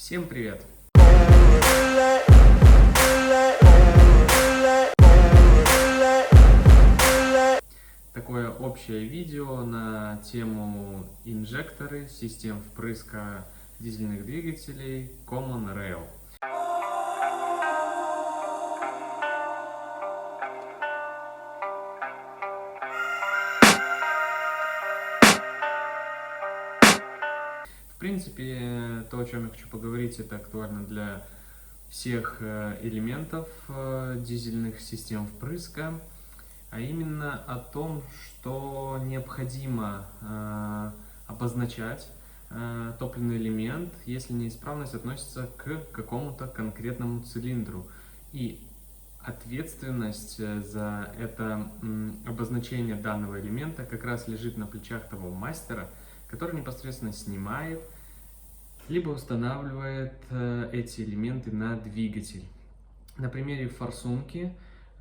Всем привет! Такое общее видео на тему инжекторы систем впрыска дизельных двигателей Common Rail. В принципе, то, о чем я хочу поговорить, это актуально для всех элементов дизельных систем впрыска, а именно о том, что необходимо обозначать топливный элемент, если неисправность относится к какому-то конкретному цилиндру. И ответственность за это обозначение данного элемента как раз лежит на плечах того мастера, который непосредственно снимает либо устанавливает эти элементы на двигатель. На примере форсунки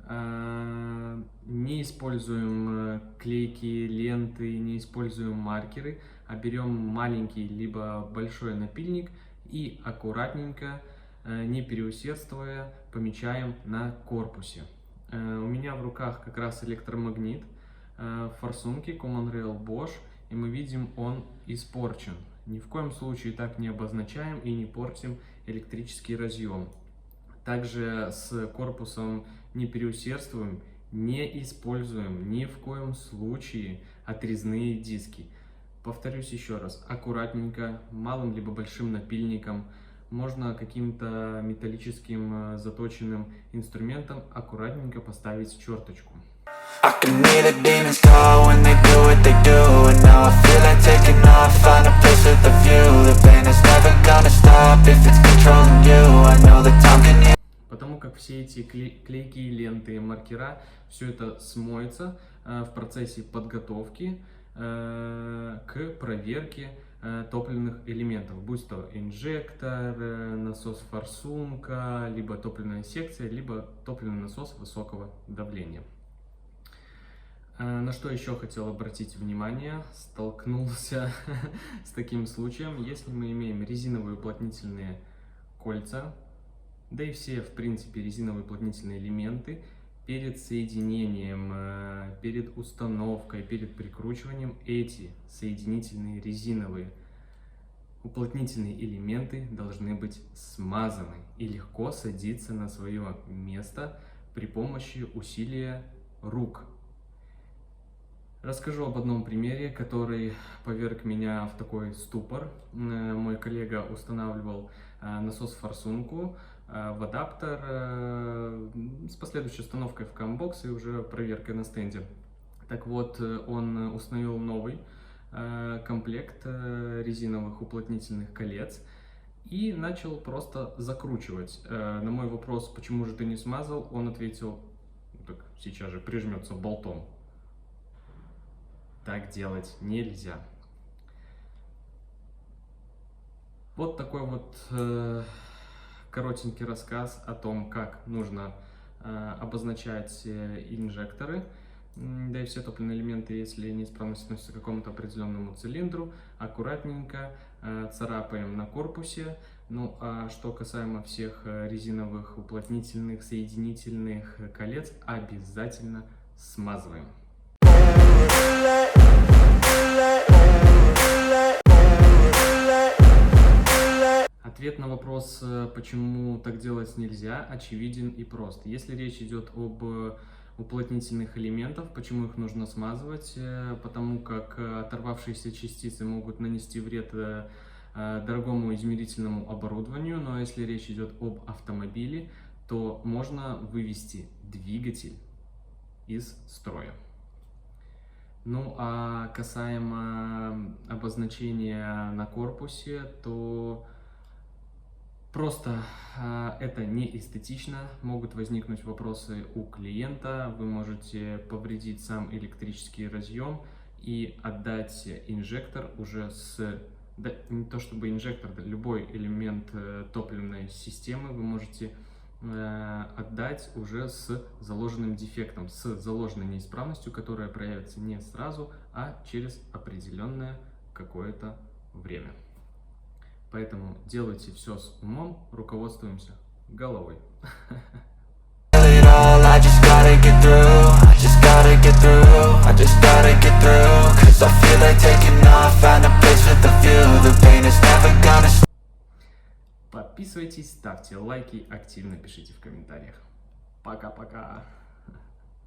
не используем клейкие ленты, не используем маркеры, а берем маленький либо большой напильник и аккуратненько, не переусердствуя, помечаем на корпусе. У меня в руках как раз электромагнит форсунки Common Rail Bosch, и мы видим, он испорчен. Ни в коем случае так не обозначаем и не портим электрический разъем. Также с корпусом не переусердствуем, не используем ни в коем случае отрезные диски. Повторюсь еще раз, аккуратненько, малым либо большим напильником, можно каким-то металлическим заточенным инструментом аккуратненько поставить черточку. I can hear the demons call when they do what they do, and now I feel like taking off, find a place with a view. The pain is never gonna stop if it's controlling you. I know that time can... Потому как все эти клейкие ленты и маркера, все это смоется в процессе подготовки к проверке топливных элементов, будь то инжектор, насос-форсунка, либо топливная секция, либо топливный насос высокого давления. На что еще хотел обратить внимание, столкнулся с таким случаем, если мы имеем резиновые уплотнительные кольца, да и все, в принципе, резиновые уплотнительные элементы, перед соединением, перед установкой, перед прикручиванием эти соединительные резиновые уплотнительные элементы должны быть смазаны и легко садиться на свое место при помощи усилия рук. Расскажу об одном примере, который поверг меня в такой ступор. Мой коллега устанавливал насос-форсунку в адаптер с последующей установкой в камбокс и уже проверкой на стенде. Так вот, он установил новый комплект резиновых уплотнительных колец и начал просто закручивать. На мой вопрос, почему же ты не смазал, он ответил: так сейчас же прижмется болтом. Так делать нельзя. Вот такой вот коротенький рассказ о том, как нужно обозначать инжекторы, да и все топливные элементы, если неисправность относится к какому-то определенному цилиндру, аккуратненько царапаем на корпусе. Ну а что касаемо всех резиновых уплотнительных, соединительных колец, обязательно смазываем. Ответ на вопрос, почему так делать нельзя, очевиден и прост. Если речь идет об уплотнительных элементах, почему их нужно смазывать? Потому как оторвавшиеся частицы могут нанести вред дорогому измерительному оборудованию, но если речь идет об автомобиле, то можно вывести двигатель из строя. Ну а касаемо обозначения на корпусе, то просто это не эстетично, могут возникнуть вопросы у клиента, вы можете повредить сам электрический разъем и отдать инжектор уже с... Да, не то чтобы инжектор, да, любой элемент топливной системы вы можете отдать уже с заложенным дефектом, с заложенной неисправностью, которая проявится не сразу, а через определенное какое-то время. Поэтому делайте все с умом, руководствуемся головой. it all, I just gotta get through. I just gotta get through. I just gotta get through. Cause I feel like taking off. Find a place with a view. The pain is never gonna stop. Подписывайтесь, ставьте лайки, активно пишите в комментариях. Пока-пока.